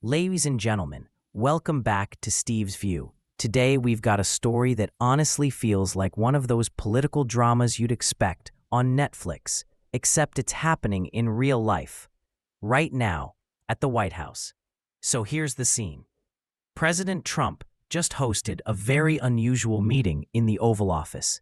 Ladies and gentlemen, welcome back to Steve's View. Today we've got a story that honestly feels like one of those political dramas you'd expect on Netflix, except it's happening in real life, right now, at the White House. So here's the scene. President Trump just hosted a very unusual meeting in the Oval Office.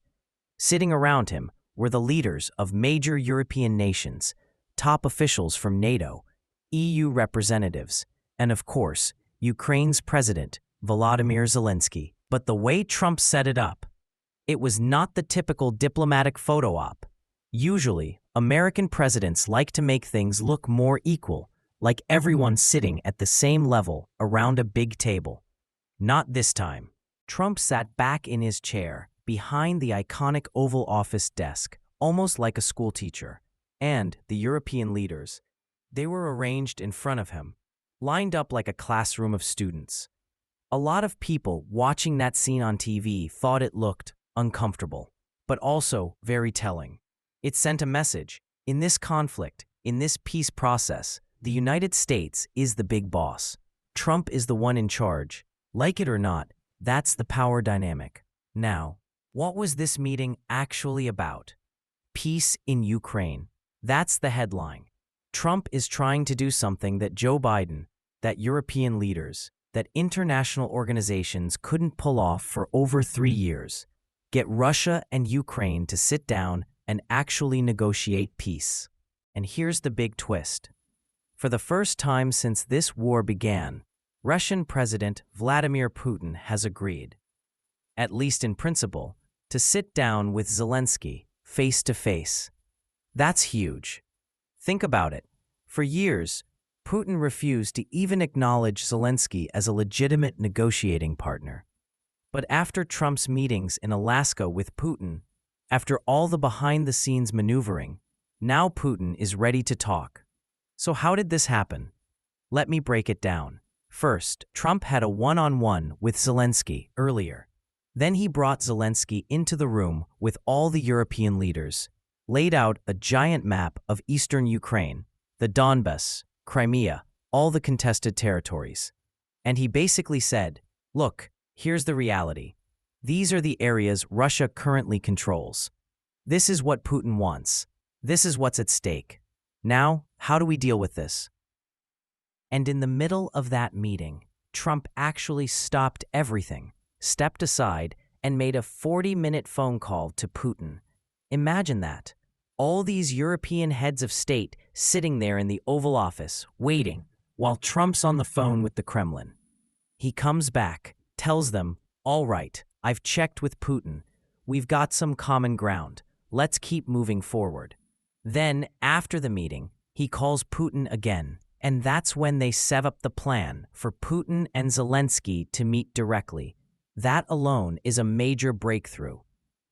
Sitting around him were the leaders of major European nations, top officials from NATO, EU representatives, and of course, Ukraine's president, Volodymyr Zelensky. But the way Trump set it up, it was not the typical diplomatic photo op. Usually, American presidents like to make things look more equal, like everyone sitting at the same level around a big table. Not this time. Trump sat back in his chair, behind the iconic Oval Office desk, almost like a schoolteacher. And the European leaders, they were arranged in front of him, lined up like a classroom of students. A lot of people watching that scene on TV thought it looked uncomfortable, but also very telling. It sent a message. In this conflict, in this peace process, the United States is the big boss. Trump is the one in charge. Like it or not, that's the power dynamic. Now, what was this meeting actually about? Peace in Ukraine. That's the headline. Trump is trying to do something that Joe Biden, that European leaders, that international organizations couldn't pull off for over 3 years. Get Russia and Ukraine to sit down and actually negotiate peace. And here's the big twist. For the first time since this war began, Russian President Vladimir Putin has agreed, at least in principle, to sit down with Zelensky face to face. That's huge. Think about it. For years, Putin refused to even acknowledge Zelensky as a legitimate negotiating partner. But after Trump's meetings in Alaska with Putin, after all the behind-the-scenes maneuvering, now Putin is ready to talk. So how did this happen? Let me break it down. First, Trump had a one-on-one with Zelensky earlier. Then he brought Zelensky into the room with all the European leaders, laid out a giant map of eastern Ukraine, the Donbas, Crimea, all the contested territories. And he basically said, look, here's the reality. These are the areas Russia currently controls. This is what Putin wants. This is what's at stake. Now, how do we deal with this? And in the middle of that meeting, Trump actually stopped everything, stepped aside, and made a 40-minute phone call to Putin. Imagine that. All these European heads of state sitting there in the Oval Office, waiting, while Trump's on the phone with the Kremlin. He comes back, tells them, all right, I've checked with Putin. We've got some common ground. Let's keep moving forward. Then, after the meeting, he calls Putin again, and that's when they set up the plan for Putin and Zelensky to meet directly. That alone is a major breakthrough.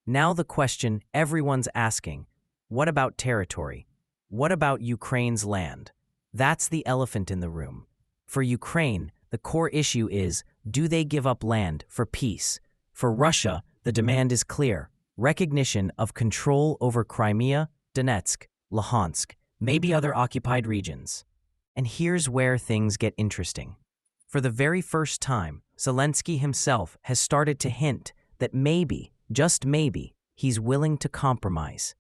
Now the question everyone's asking, what about territory? What about Ukraine's land? That's the elephant in the room. For Ukraine, the core issue is, do they give up land for peace? For Russia, the demand is clear. Recognition of control over Crimea, Donetsk, Luhansk, maybe other occupied regions. And here's where things get interesting. For the very first time, Zelensky himself has started to hint that maybe, just maybe, he's willing to compromise.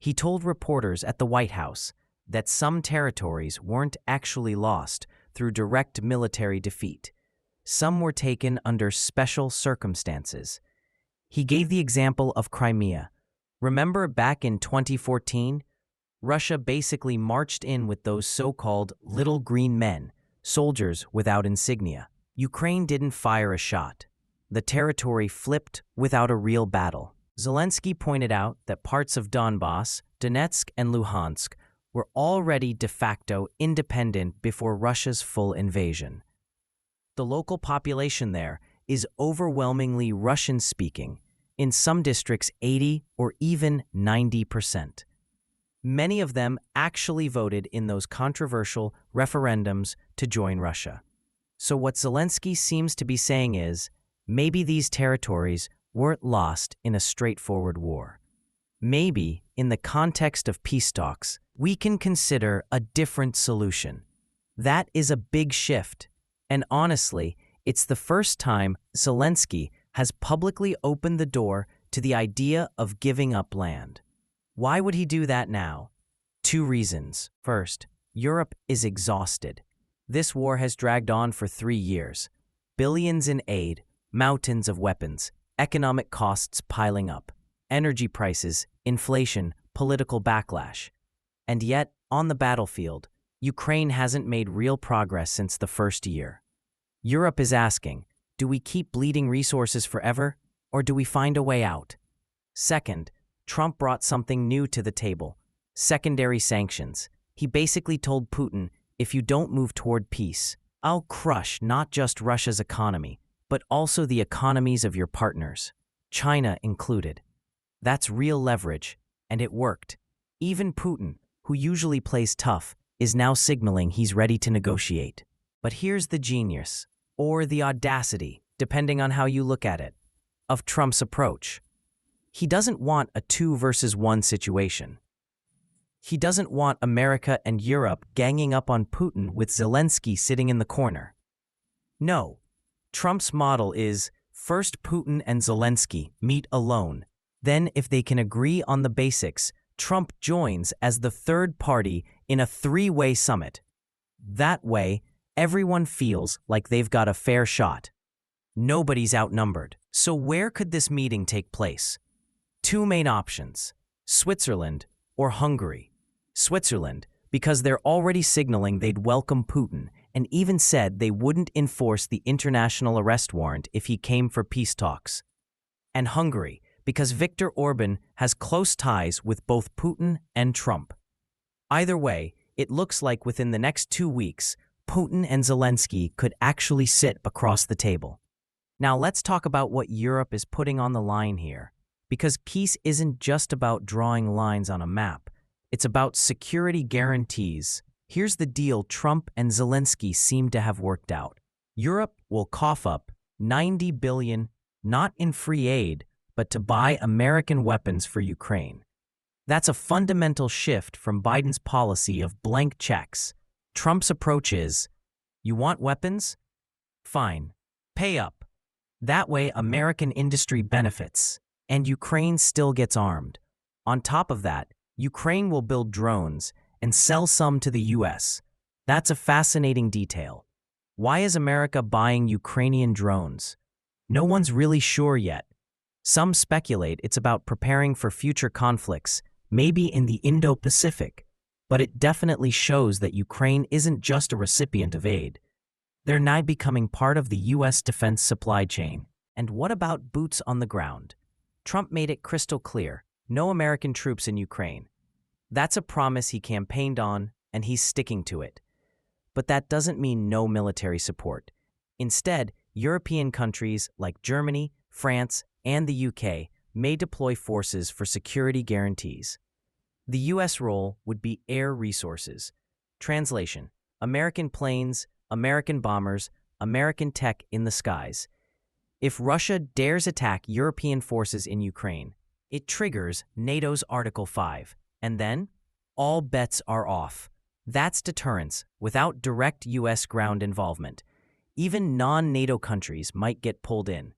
He told reporters at the White House that some territories weren't actually lost through direct military defeat. Some were taken under special circumstances. He gave the example of Crimea. Remember back in 2014? Russia basically marched in with those so-called little green men, soldiers without insignia. Ukraine didn't fire a shot. The territory flipped without a real battle. Zelensky pointed out that parts of Donbas, Donetsk, and Luhansk were already de facto independent before Russia's full invasion. The local population there is overwhelmingly Russian-speaking, in some districts 80 or even 90%. Many of them actually voted in those controversial referendums to join Russia. So what Zelensky seems to be saying is, maybe these territories weren't lost in a straightforward war. Maybe, in the context of peace talks, we can consider a different solution. That is a big shift. And honestly, it's the first time Zelensky has publicly opened the door to the idea of giving up land. Why would he do that now? Two reasons. First, Europe is exhausted. This war has dragged on for 3 years. Billions in aid, mountains of weapons, economic costs piling up, energy prices, inflation, political backlash. And yet, on the battlefield, Ukraine hasn't made real progress since the first year. Europe is asking, do we keep bleeding resources forever, or do we find a way out? Second, Trump brought something new to the table: secondary sanctions. He basically told Putin, if you don't move toward peace, I'll crush not just Russia's economy, but also the economies of your partners, China included. That's real leverage, and it worked. Even Putin, who usually plays tough, is now signaling he's ready to negotiate. But here's the genius, or the audacity, depending on how you look at it, of Trump's approach. He doesn't want a 2 versus 1 situation. He doesn't want America and Europe ganging up on Putin with Zelensky sitting in the corner. No, Trump's model is first Putin and Zelensky meet alone. Then, if they can agree on the basics, Trump joins as the third party in a 3-way summit. That way, everyone feels like they've got a fair shot. Nobody's outnumbered. So where could this meeting take place? 2 main options: Switzerland or Hungary. Switzerland, because they're already signaling they'd welcome Putin and even said they wouldn't enforce the international arrest warrant if he came for peace talks. And Hungary, because Viktor Orban has close ties with both Putin and Trump. Either way, it looks like within the next 2 weeks, Putin and Zelensky could actually sit across the table. Now let's talk about what Europe is putting on the line here, because peace isn't just about drawing lines on a map. It's about security guarantees. Here's the deal Trump and Zelensky seem to have worked out. Europe will cough up $90 billion, not in free aid, but to buy American weapons for Ukraine. That's a fundamental shift from Biden's policy of blank checks. Trump's approach is, you want weapons? Fine, pay up. That way American industry benefits, and Ukraine still gets armed. On top of that, Ukraine will build drones and sell some to the US. That's a fascinating detail. Why is America buying Ukrainian drones? No one's really sure yet. Some speculate it's about preparing for future conflicts, maybe in the Indo-Pacific, but it definitely shows that Ukraine isn't just a recipient of aid. They're now becoming part of the US defense supply chain. And what about boots on the ground? Trump made it crystal clear: no American troops in Ukraine. That's a promise he campaigned on, and he's sticking to it. But that doesn't mean no military support. Instead, European countries like Germany, France, and the UK may deploy forces for security guarantees. The US role would be air resources. Translation: American planes, American bombers, American tech in the skies. If Russia dares attack European forces in Ukraine, it triggers NATO's Article 5, and then all bets are off. That's deterrence without direct US ground involvement. Even non-NATO countries might get pulled in.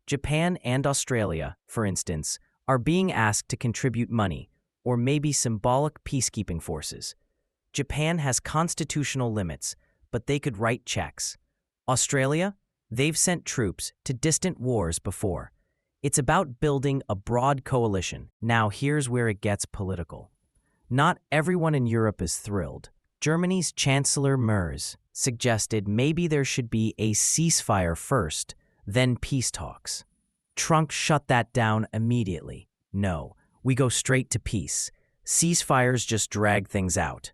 Japan and Australia, for instance, are being asked to contribute money, or maybe symbolic peacekeeping forces. Japan has constitutional limits, but they could write checks. Australia? They've sent troops to distant wars before. It's about building a broad coalition. Now here's where it gets political. Not everyone in Europe is thrilled. Germany's Chancellor Merz suggested maybe there should be a ceasefire first, then peace talks. Trump shut that down immediately. No, we go straight to peace. Ceasefires just drag things out.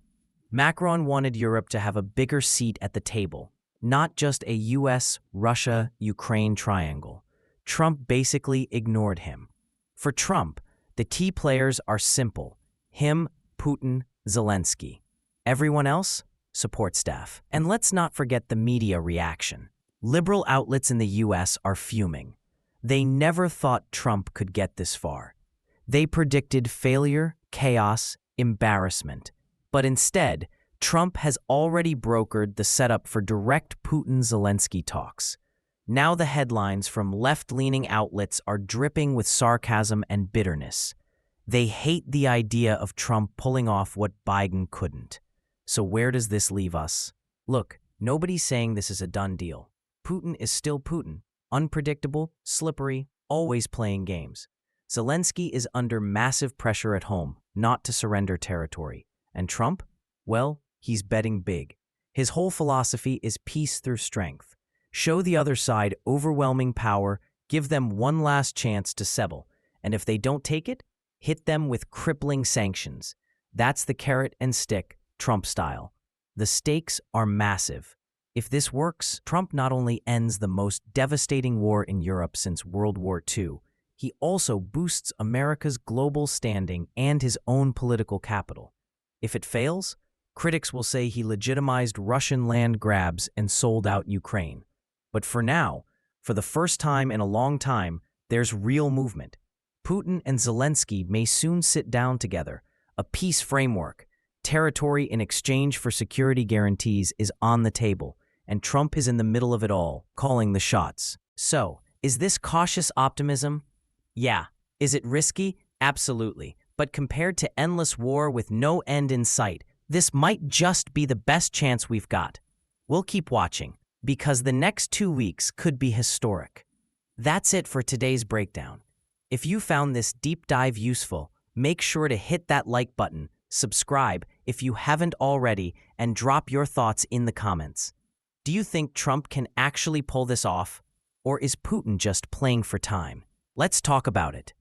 Macron wanted Europe to have a bigger seat at the table, not just a US, Russia, Ukraine triangle. Trump basically ignored him. For Trump, the key players are simple: him, Putin, Zelensky. Everyone else? Support staff. And let's not forget the media reaction. Liberal outlets in the US are fuming. They never thought Trump could get this far. They predicted failure, chaos, embarrassment. But instead, Trump has already brokered the setup for direct Putin-Zelensky talks. Now the headlines from left-leaning outlets are dripping with sarcasm and bitterness. They hate the idea of Trump pulling off what Biden couldn't. So where does this leave us? Look, nobody's saying this is a done deal. Putin is still Putin, unpredictable, slippery, always playing games. Zelensky is under massive pressure at home, not to surrender territory. And Trump? Well, he's betting big. His whole philosophy is peace through strength. Show the other side overwhelming power, give them one last chance to settle, and if they don't take it, hit them with crippling sanctions. That's the carrot and stick, Trump style. The stakes are massive. If this works, Trump not only ends the most devastating war in Europe since World War II, he also boosts America's global standing and his own political capital. If it fails, critics will say he legitimized Russian land grabs and sold out Ukraine. But for now, for the first time in a long time, there's real movement. Putin and Zelensky may soon sit down together. A peace framework, territory in exchange for security guarantees is on the table, and Trump is in the middle of it all, calling the shots. So, is this cautious optimism? Yeah. Is it risky? Absolutely. But compared to endless war with no end in sight, this might just be the best chance we've got. We'll keep watching, because the next 2 weeks could be historic. That's it for today's breakdown. If you found this deep dive useful, make sure to hit that like button, subscribe if you haven't already, and drop your thoughts in the comments. Do you think Trump can actually pull this off? Or is Putin just playing for time? Let's talk about it.